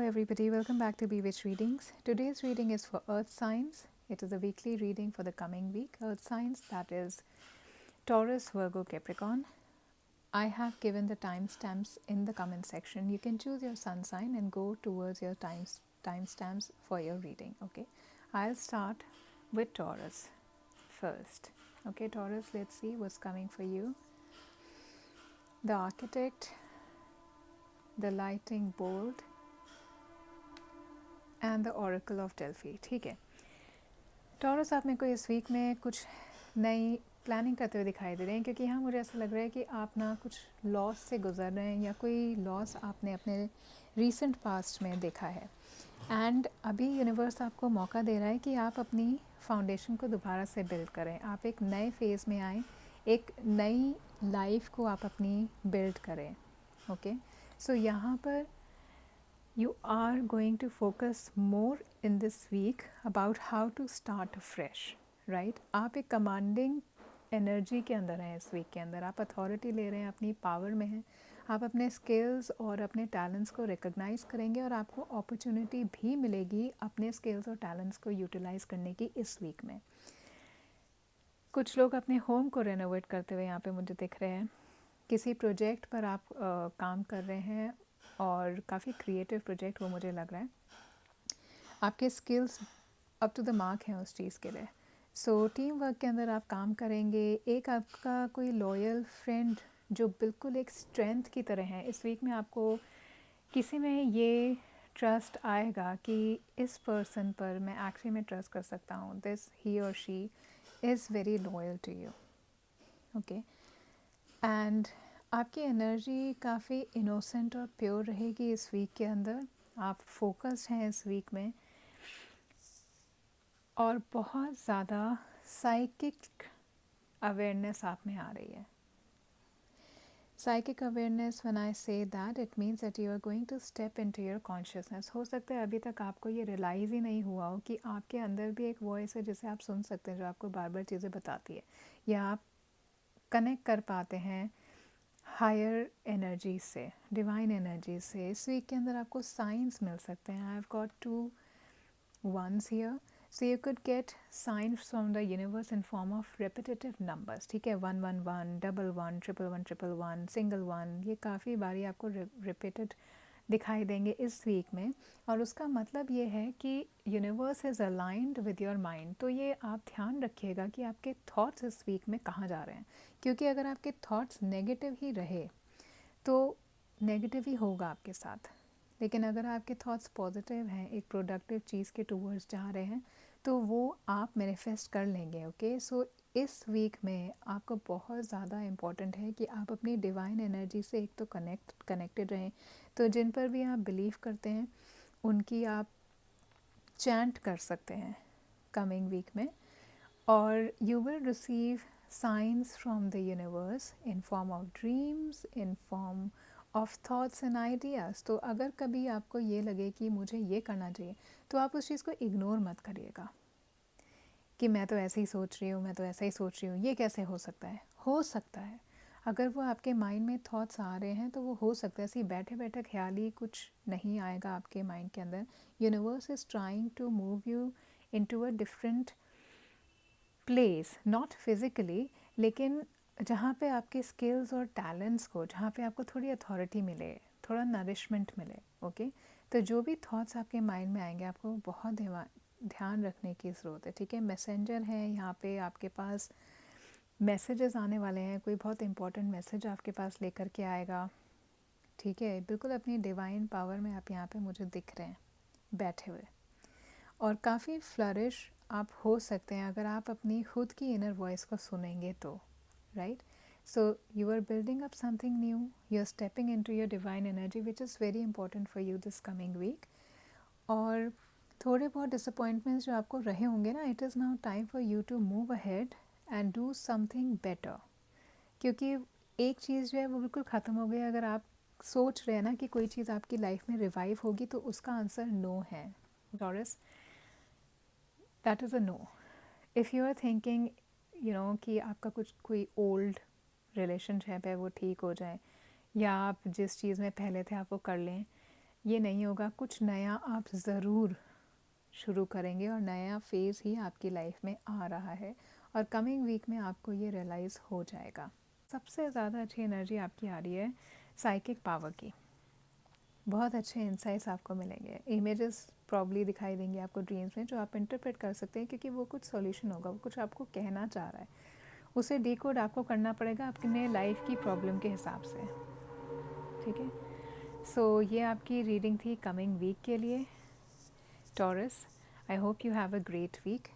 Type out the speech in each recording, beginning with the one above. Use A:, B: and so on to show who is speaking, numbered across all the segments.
A: everybody, welcome back to Bewitch Readings. Today's reading is for Earth Signs. It is a weekly reading for the coming week. Earth Signs, that is Taurus, Virgo, Capricorn. I have given the timestamps in the comment section. You can choose your sun sign and go towards your timestamps for your reading. Okay, I'll start with Taurus first. Okay, Taurus, let's see what's coming for you. The Architect, the Lightning Bolt, and the oracle of Delphi. ठीक है, taurus आप मेरे को इस week में कुछ नई planning करते हुए दिखाई दे रहे हैं, क्योंकि यहाँ मुझे ऐसा लग रहा है कि आप ना कुछ लॉस से गुजर रहे हैं या कोई लॉस आपने अपने रीसेंट पास्ट में देखा है. एंड अभी यूनिवर्स आपको मौका दे रहा है कि आप अपनी फाउंडेशन को दोबारा से बिल्ड करें. आप एक नए फेज़ में आएँ, एक नई लाइफ को आप अपनी बिल्ड करें. ओके, सो यहाँ पर you are going to focus more in this week about how to start fresh, right? आप एक कमांडिंग एनर्जी के अंदर हैं इस वीक के अंदर. आप अथॉरिटी ले रहे हैं, अपनी पावर में हैं. आप अपने स्किल्स और अपने टैलेंट्स को रिकॉग्नाइज करेंगे और आपको अपॉर्चुनिटी भी मिलेगी अपने स्किल्स और टैलेंट्स को यूटिलाइज करने की इस वीक में. कुछ लोग अपने होम को रेनोवेट करते हुए यहाँ पे मुझे दिख रहे हैं. किसी प्रोजेक्ट पर आप काम कर रहे हैं और काफ़ी क्रिएटिव प्रोजेक्ट वो मुझे लग रहा है. आपके skills up to the mark हैं उस चीज़ के लिए. सो टीम वर्क के अंदर आप काम करेंगे. एक आपका कोई लॉयल फ्रेंड जो बिल्कुल एक स्ट्रेंथ की तरह है, इस वीक में आपको किसी में ये ट्रस्ट आएगा कि इस पर्सन पर मैं एक्चुअली में ट्रस्ट कर सकता हूँ. दिस ही और she is very loyal to you. Okay, and आपकी एनर्जी काफ़ी इनोसेंट और प्योर रहेगी इस वीक के अंदर. आप फोकस्ड हैं इस वीक में और बहुत ज़्यादा साइकिक अवेयरनेस आप में आ रही है. Psychic awareness, when I say that, it means that you are going to step into your consciousness. हो सकता है अभी तक आपको ये रियलाइज़ ही नहीं हुआ हो कि आपके अंदर भी एक वॉइस है जिसे आप सुन सकते हैं, जो आपको बार बार चीज़ें बताती है, या आप कनेक्ट कर पाते हैं हायर एनर्जी से, डिवाइन एनर्जी से. इस वीक के अंदर आपको साइंस मिल सकते हैं. I have got 2 ones here, so you could get signs from the universe in form of repetitive numbers. ठीक है, 111, 11, 111, 111, सिंगल 1, ये काफ़ी बारी आपको रिपीटेड दिखाई देंगे इस वीक में. और उसका मतलब ये है कि universe is aligned with your mind. तो ये आप ध्यान रखिएगा कि आपके थॉट्स इस वीक में कहाँ जा रहे हैं, क्योंकि अगर आपके थॉट्स नेगेटिव ही रहे तो नेगेटिव ही होगा आपके साथ. लेकिन अगर आपके थॉट्स पॉजिटिव हैं, एक प्रोडक्टिव चीज़ के टूवर्ड्स जा रहे हैं, तो वो आप मैनिफेस्ट कर लेंगे. ओके, सो इस वीक में आपको बहुत ज़्यादा इम्पॉर्टेंट है कि आप अपनी डिवाइन एनर्जी से एक तो कनेक्टेड रहें. तो जिन पर भी आप बिलीव करते हैं उनकी आप चैंट कर सकते हैं कमिंग वीक में, और you will receive science from the universe in form of dreams, in form of thoughts and ideas. तो अगर कभी आपको ये लगे कि मुझे ये करना चाहिए, तो आप उस चीज़ को इग्नोर मत करिएगा कि मैं तो ऐसे ही सोच रही हूँ, मैं तो ऐसा ही सोच रही हूँ, ये कैसे हो सकता है. हो सकता है अगर वो आपके माइंड में थॉट्स आ रहे हैं तो वो हो सकता है. ऐसे बैठे बैठे ख्याल ही कुछ नहीं आएगा आपके माइंड के अंदर. Universe is trying to move you into a different place, not physically, लेकिन जहाँ पे आपके स्किल्स और टैलेंट्स को, जहाँ पे आपको थोड़ी अथॉरिटी मिले, थोड़ा नरिशमेंट मिले. ओके, तो जो भी थॉट्स आपके माइंड में आएंगे आपको बहुत ध्यान रखने की ज़रूरत है. ठीक है, मैसेंजर हैं यहाँ पे, आपके पास मैसेजेस आने वाले हैं. कोई बहुत इंपॉर्टेंट मैसेज आपके पास लेकर के आएगा. ठीक है, बिल्कुल अपनी डिवाइन पावर में आप यहाँ पे मुझे दिख रहे हैं बैठे हुए, और काफ़ी फ्लरिश आप हो सकते हैं अगर आप अपनी खुद की इनर वॉइस को सुनेंगे तो. Right, so you are building up something new, you are stepping into your divine energy which is very important for you this coming week. और थोड़े बहुत डिसअपॉइंटमेंट्स जो आपको रहे होंगे ना, it is now time for you to move ahead and do something better. क्योंकि एक चीज़ जो है वो बिल्कुल ख़त्म हो गई. अगर आप सोच रहे हैं ना कि कोई चीज़ आपकी लाइफ में रिवाइव होगी, तो उसका आंसर नो है. Taurus, that is a no. If you are thinking कि आपका कुछ कोई ओल्ड रिलेशनशिप है वो ठीक हो जाए, या आप जिस चीज़ में पहले थे आप वो कर लें, ये नहीं होगा, कुछ नया आप ज़रूर शुरू करेंगे और नया फेज़ ही आपकी लाइफ में आ रहा है और कमिंग वीक में आपको ये रियलाइज़ हो जाएगा। सबसे ज़्यादा अच्छी एनर्जी आपकी आ रही है साइकिक पावर की। बहुत अच्छे इंसाइट्स आपको मिलेंगे, इमेजेस प्रॉब्ली दिखाई देंगे आपको ड्रीम्स में जो आप इंटरप्रेट कर सकते हैं, क्योंकि वो कुछ सॉल्यूशन होगा, वो कुछ आपको कहना चाह रहा है, उसे डिकोड आपको करना पड़ेगा अपने लाइफ की प्रॉब्लम के हिसाब से। ठीक है, सो ये आपकी रीडिंग थी कमिंग वीक के लिए Taurus. I hope you have a great week.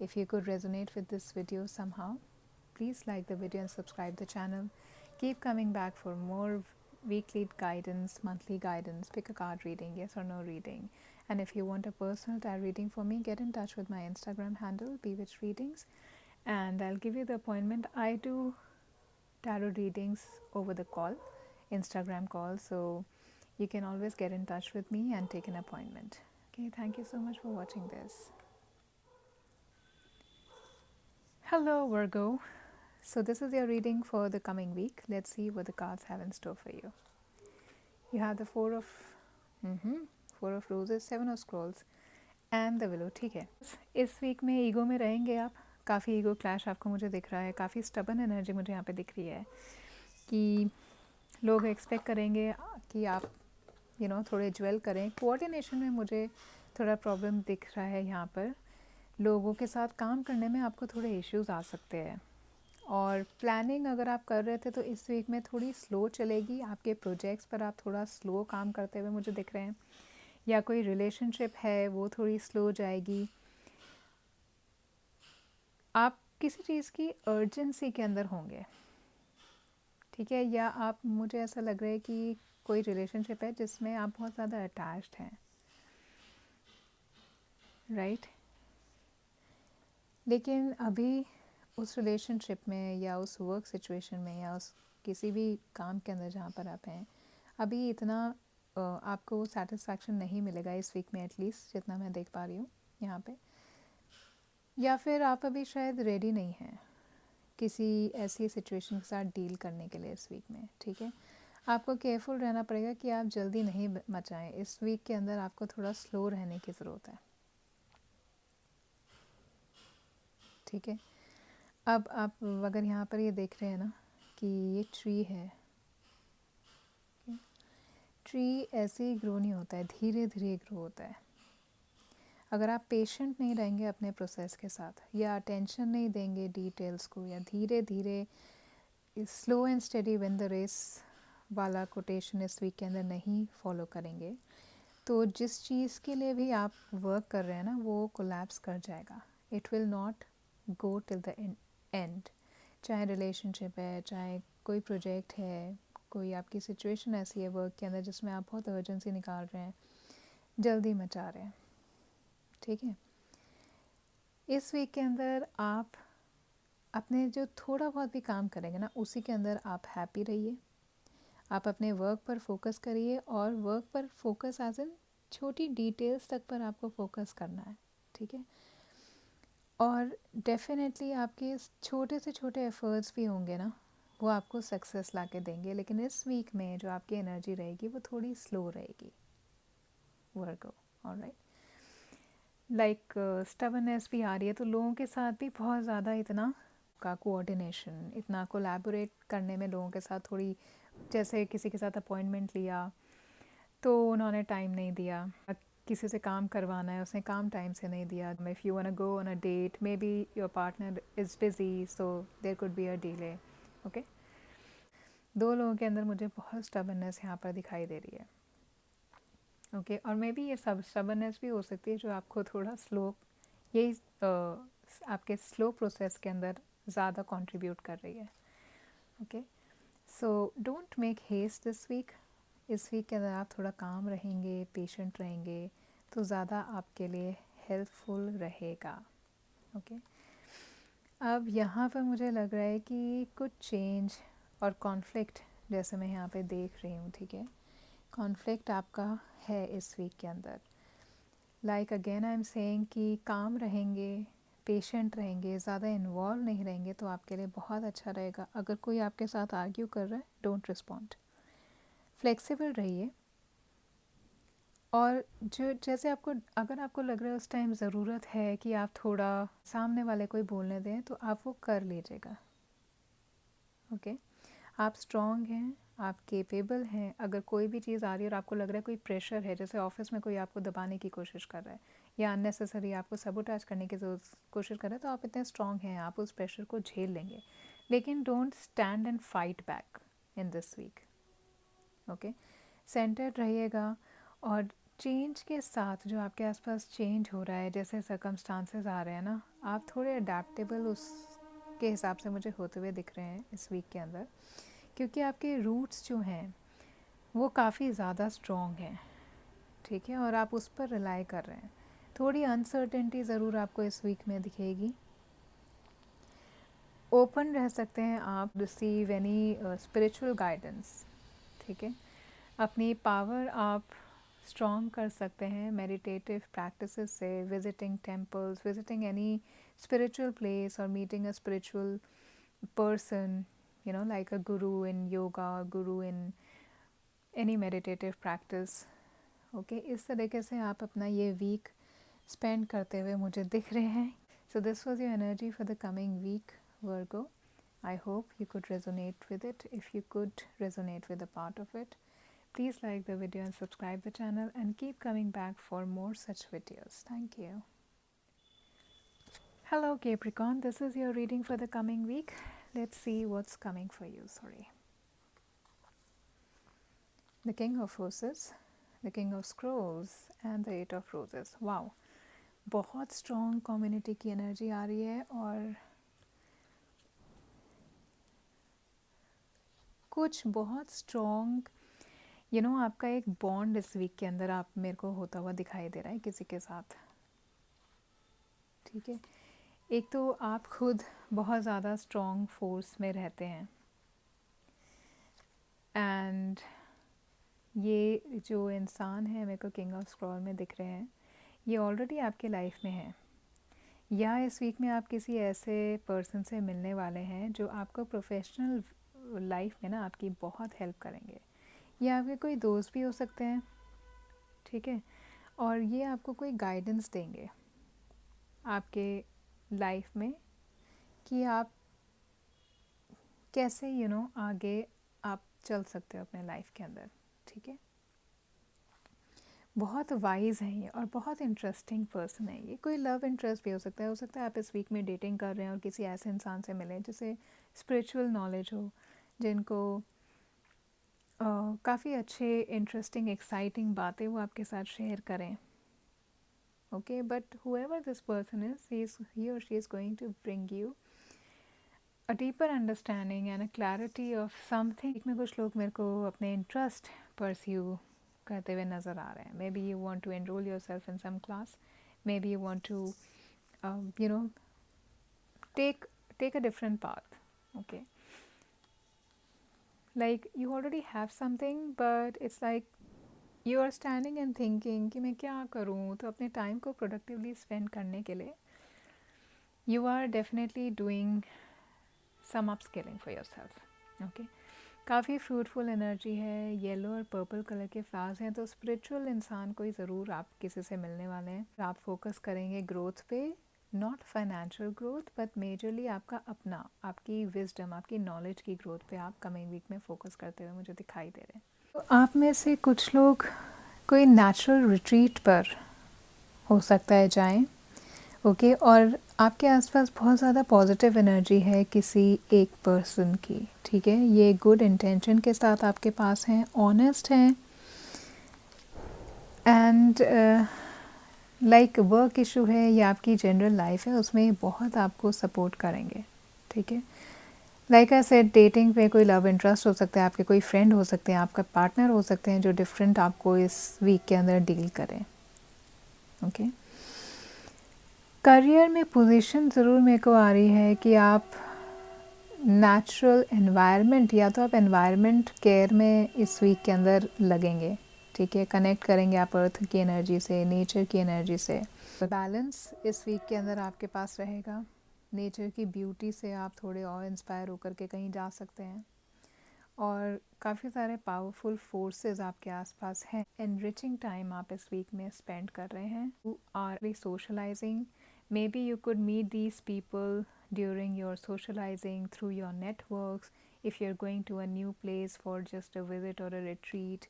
A: If you could resonate with this video somehow, please like the video and subscribe the channel. Keep coming back for more weekly guidance, monthly guidance, pick a card reading, yes or no reading. And if you want a personal tarot reading for me, get in touch with my Instagram handle, Bewitched Readings, and I'll give you the appointment. I do tarot readings over the call, Instagram call, so you can always get in touch with me and take an appointment. Okay, thank you so much for watching this. Hello Virgo. So this is your reading for the coming week. Let's see what the cards have in store for you. You have the four of roses, 7 of scrolls and the willow. ठीक है, इस week में ego में रहेंगे आप, काफ़ी ego clash आपको मुझे दिख रहा है, काफ़ी स्टबन एनर्जी मुझे यहाँ पे दिख रही है कि लोग एक्सपेक्ट करेंगे कि आप थोड़े ज्वेल करें। कोऑर्डिनेशन में मुझे थोड़ा प्रॉब्लम दिख रहा है यहाँ पर, लोगों के साथ काम करने में आपको थोड़े इश्यूज आ सकते हैं और प्लानिंग अगर आप कर रहे थे तो इस वीक में थोड़ी स्लो चलेगी, आपके प्रोजेक्ट्स पर आप थोड़ा स्लो काम करते हुए मुझे दिख रहे हैं, या कोई रिलेशनशिप है वो थोड़ी स्लो जाएगी, आप किसी चीज़ की अर्जेंसी के अंदर होंगे। ठीक है, या आप, मुझे ऐसा लग रहा है कि कोई रिलेशनशिप है जिसमें आप बहुत ज़्यादा अटैच्ड हैं, राइट? लेकिन अभी उस रिलेशनशिप में या उस वर्क सिचुएशन में या उस किसी भी काम के अंदर जहाँ पर आप हैं, अभी इतना आपको सेटिस्फैक्शन नहीं मिलेगा इस वीक में, एटलीस्ट जितना मैं देख पा रही हूँ यहाँ पे, या फिर आप अभी शायद रेडी नहीं हैं किसी ऐसी सिचुएशन के साथ डील करने के लिए इस वीक में। ठीक है, आपको केयरफुल रहना पड़ेगा कि आप जल्दी नहीं मचाएं, इस वीक के अंदर आपको थोड़ा स्लो रहने की ज़रूरत है। ठीक है, अब आप अगर यहाँ पर ये देख रहे हैं ना कि ये ट्री है, ट्री ऐसे ही ग्रो नहीं होता है, धीरे धीरे ग्रो होता है। अगर आप पेशेंट नहीं रहेंगे अपने प्रोसेस के साथ, या अटेंशन नहीं देंगे डिटेल्स को, या धीरे धीरे slow and steady win the race वाला कोटेशन इस वीक के अंदर नहीं फॉलो करेंगे, तो जिस चीज़ के लिए भी आप वर्क कर रहे हैं ना वो कोलैप्स कर जाएगा। It will not go till the end, चाहे रिलेशनशिप है, चाहे कोई प्रोजेक्ट है, कोई आपकी सिचुएशन ऐसी है वर्क के अंदर जिसमें आप बहुत अर्जेंसी निकाल रहे हैं, जल्दी मचा रहे हैं। ठीक है, इस वीक के अंदर आप अपने जो थोड़ा बहुत भी काम करेंगे ना उसी के अंदर आप हैप्पी रहिए, आप अपने वर्क पर फोकस करिए, और वर्क पर फोकस एज इन छोटी डिटेल्स तक पर आपको फोकस करना है। ठीक है, और डेफिनेटली आपके छोटे से छोटे एफर्ट्स भी होंगे ना वो आपको सक्सेस ला के देंगे, लेकिन इस वीक में जो आपकी एनर्जी रहेगी वो थोड़ी स्लो रहेगी वर्गो। ऑलराइट, लाइक स्टबननेस भी आ रही है, तो लोगों के साथ भी बहुत ज़्यादा इतना का कोऑर्डिनेशन, इतना कोलैबोरेट करने में लोगों के साथ थोड़ी, जैसे किसी के साथ अपॉइंटमेंट लिया तो उन्होंने टाइम नहीं दिया, किसी से काम करवाना है उसने काम टाइम से नहीं दिया, if you want to go on a date maybe your partner is busy so there could be a delay. Okay, दो लोगों के अंदर मुझे बहुत स्टबननेस यहाँ पर दिखाई दे रही है। ओके, और मे बी ये सब स्टबननेस भी हो सकती है जो आपको थोड़ा स्लो, यही आपके स्लो प्रोसेस के अंदर ज़्यादा कंट्रीब्यूट कर रही है। Okay, so don't make haste this week, इस वीक के अंदर आप थोड़ा काम रहेंगे, पेशेंट रहेंगे तो ज़्यादा आपके लिए हेल्पफुल रहेगा। ओके, अब यहाँ पर मुझे लग रहा है कि कुछ चेंज और कॉन्फ्लिक्ट जैसे मैं यहाँ पे देख रही हूँ। ठीक है, कॉन्फ्लिक्ट आपका है इस वीक के अंदर, like again I am saying कि काम रहेंगे, पेशेंट रहेंगे, ज़्यादा इन्वॉल्व नहीं रहेंगे तो आपके लिए बहुत अच्छा रहेगा। अगर कोई आपके साथ आर्ग्यू कर रहा है, डोंट रिस्पॉन्ड, फ्लेक्सिबल रहिए, और जो जैसे आपको अगर आपको लग रहा है उस टाइम ज़रूरत है कि आप थोड़ा सामने वाले को ही बोलने दें, तो आप वो कर लीजिएगा। ओके, आप स्ट्रॉन्ग हैं, आप केपेबल हैं। अगर कोई भी चीज़ आ रही है और आपको लग रहा है कोई प्रेशर है, जैसे ऑफिस में कोई आपको दबाने की कोशिश कर रहा है या अननेसेसरी आपको सबोटाज करने की कोशिश कर रहा है, तो आप इतने स्ट्रॉन्ग हैं, आप उस प्रेशर को झेल लेंगे। लेकिन don't stand and fight back in this week. Okay, centred रहिएगा। और चेंज के साथ जो आपके आसपास चेंज हो रहा है, जैसे सर्कमस्टांसेस आ रहे हैं ना, आप थोड़े अडेप्टेबल उसके हिसाब से मुझे होते हुए दिख रहे हैं इस वीक के अंदर, क्योंकि आपके रूट्स जो हैं वो काफ़ी ज़्यादा स्ट्रॉन्ग हैं। ठीक है, और आप उस पर रिलाई कर रहे हैं। थोड़ी अनसर्टेनिटी ज़रूर आपको इस वीक में दिखेगी। ओपन रह सकते हैं आप रिसीव एनी स्पिरिचुअल गाइडेंस। ठीक है, अपनी पावर आप स्ट्रॉन्ग कर सकते हैं मेडिटेटिव प्रैक्टिसेस से, visiting temples, visiting any spiritual place और meeting a spiritual person, like a guru in yoga or guru in any meditative practice. Okay, इस तरीके से आप अपना ये वीक स्पेंड करते हुए मुझे दिख रहे हैं। So this was your energy for the coming week, Virgo. I hope you could resonate with it. If you could resonate with a part of it, please like the video and subscribe the channel and keep coming back for more such videos. Thank you. Hello Capricorn, this is your reading for the coming week. Let's see what's coming for you. The King of Roses, the King of Scrolls and the Eight of Roses. Wow, बहुत strong community की energy आ रही है और कुछ बहुत strong आपका एक bond इस वीक के अंदर आप मेरे को होता हुआ दिखाई दे रहा है किसी के साथ। ठीक है, एक तो आप खुद बहुत ज़्यादा स्ट्रॉन्ग फोर्स में रहते हैं एंड ये जो इंसान है मेरे को किंग ऑफ स्क्रॉल में दिख रहे हैं, ये ऑलरेडी आपके लाइफ में है, या इस वीक में आप किसी ऐसे पर्सन से मिलने वाले हैं जो आपको प्रोफेशनल लाइफ में ना आपकी बहुत हेल्प करेंगे। ये आपके कोई दोस्त भी हो सकते हैं। ठीक है, और ये आपको कोई गाइडेंस देंगे आपके लाइफ में कि आप कैसे आगे आप चल सकते हो अपने लाइफ के अंदर। ठीक है, बहुत वाइज हैं ये और बहुत इंटरेस्टिंग पर्सन है ये। कोई लव इंटरेस्ट भी हो सकता है आप इस वीक में डेटिंग कर रहे हैं और किसी ऐसे इंसान से मिलें जिसे स्पिरिचुअल नॉलेज हो, जिनको काफ़ी अच्छे इंटरेस्टिंग एक्साइटिंग बातें वो आपके साथ शेयर करें। Okay, but whoever this person is, he or she is going to bring you a deeper understanding and a clarity of something. में कुछ लोग मेरे को अपने इंटरेस्ट परस्यू करते हुए नज़र आ रहे हैं। May be you want to enrol yourself in some class, may be you want to take a different path. Okay, like you already have something but it's like you are standing and thinking कि मैं क्या करूँ। तो अपने time को productively spend करने के लिए you are definitely doing some upskilling for yourself. Okay, काफ़ी फ्रूटफुल एनर्जी है, येलो और पर्पल कलर के फ्लावर्स हैं, तो स्पिरिचुअल इंसान कोई ज़रूर आप किसी से मिलने वाले हैं। आप फोकस करेंगे ग्रोथ पे, not financial growth but majorly आपका अपना, आपकी विजडम, आपकी नॉलेज की ग्रोथ पे आप कमिंग वीक में फोकस करते हुए मुझे दिखाई दे रहे हैं। तो आप में से कुछ लोग कोई नेचुरल रिट्रीट पर हो सकता है जाएं। ओके, और आपके आसपास बहुत ज़्यादा पॉजिटिव एनर्जी है किसी एक पर्सन की। ठीक है, ये गुड इंटेंशन के साथ आपके पास हैं, ऑनेस्ट हैं एंड लाइक वर्क इशू है या आपकी जनरल लाइफ है उसमें बहुत आपको सपोर्ट करेंगे। ठीक है, लाइक आई सेड, डेटिंग पे कोई लव इंटरेस्ट हो सकता है, आपके कोई फ्रेंड हो सकते हैं, आपका पार्टनर हो सकते हैं जो डिफरेंट आपको इस वीक के अंदर डील करें। ओके, करियर में पोजीशन ज़रूर मेरे को आ रही है कि आप नेचुरल एनवायरनमेंट, या तो आप एनवायरनमेंट केयर में इस वीक के अंदर लगेंगे। ठीक है, कनेक्ट करेंगे आप अर्थ की एनर्जी से, नेचर की एनर्जी से। बैलेंस इस वीक के अंदर आपके पास रहेगा। नेचर की ब्यूटी से आप थोड़े और इंस्पायर होकर के कहीं जा सकते हैं और काफ़ी सारे पावरफुल फोर्सेस आपके आसपास हैं। एनरिचिंग टाइम आप इस वीक में स्पेंड कर रहे हैं। You are be socialising, may B you could meet these people during your socialising through your networks if you are going to a new place for just a visit or a retreat.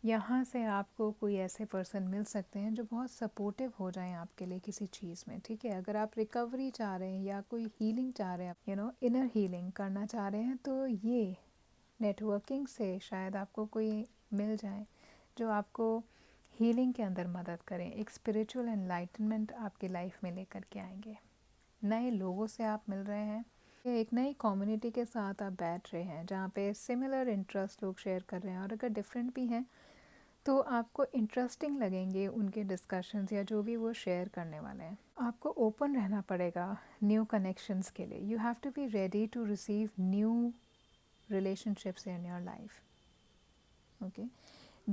A: यहाँ से आपको कोई ऐसे person मिल सकते हैं जो बहुत supportive हो जाएं आपके लिए किसी चीज़ में, ठीक है। अगर आप रिकवरी चाह रहे हैं या कोई हीलिंग चाह रहे हैं, यू नो इनर हीलिंग करना चाह रहे हैं, तो ये नेटवर्किंग से शायद आपको कोई मिल जाए जो आपको हीलिंग के अंदर मदद करें। एक स्पिरिचुअल एनलाइटनमेंट आपकी लाइफ में लेकर के आएंगे। नए लोगों से आप मिल रहे हैं, एक नई कम्युनिटी के साथ आप बैठ रहे हैं जहाँ पे सिमिलर इंटरेस्ट लोग शेयर कर रहे हैं, और अगर डिफरेंट भी हैं तो आपको इंटरेस्टिंग लगेंगे उनके डिस्कशंस या जो भी वो शेयर करने वाले हैं। आपको ओपन रहना पड़ेगा न्यू कनेक्शंस के लिए। You have to be ready to receive new relationships in your life. Okay,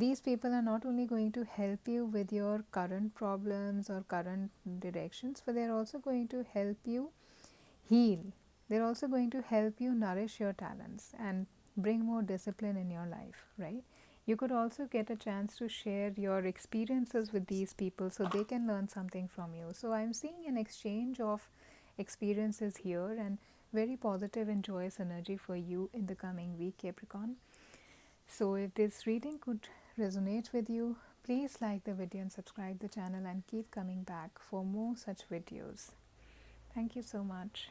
A: these people are not only going to help you with your current problems or current directions, but they're also going to help you heal. They're also going to help you nourish your talents and bring more discipline in your life, right? You could also get a chance to share your experiences with these people so they can learn something from you. So I'm seeing an exchange of experiences here, and very positive and joyous energy for you in the coming week, Capricorn. So if this reading could resonate with you, please like the video and subscribe the channel and keep coming back for more such videos. Thank you so much.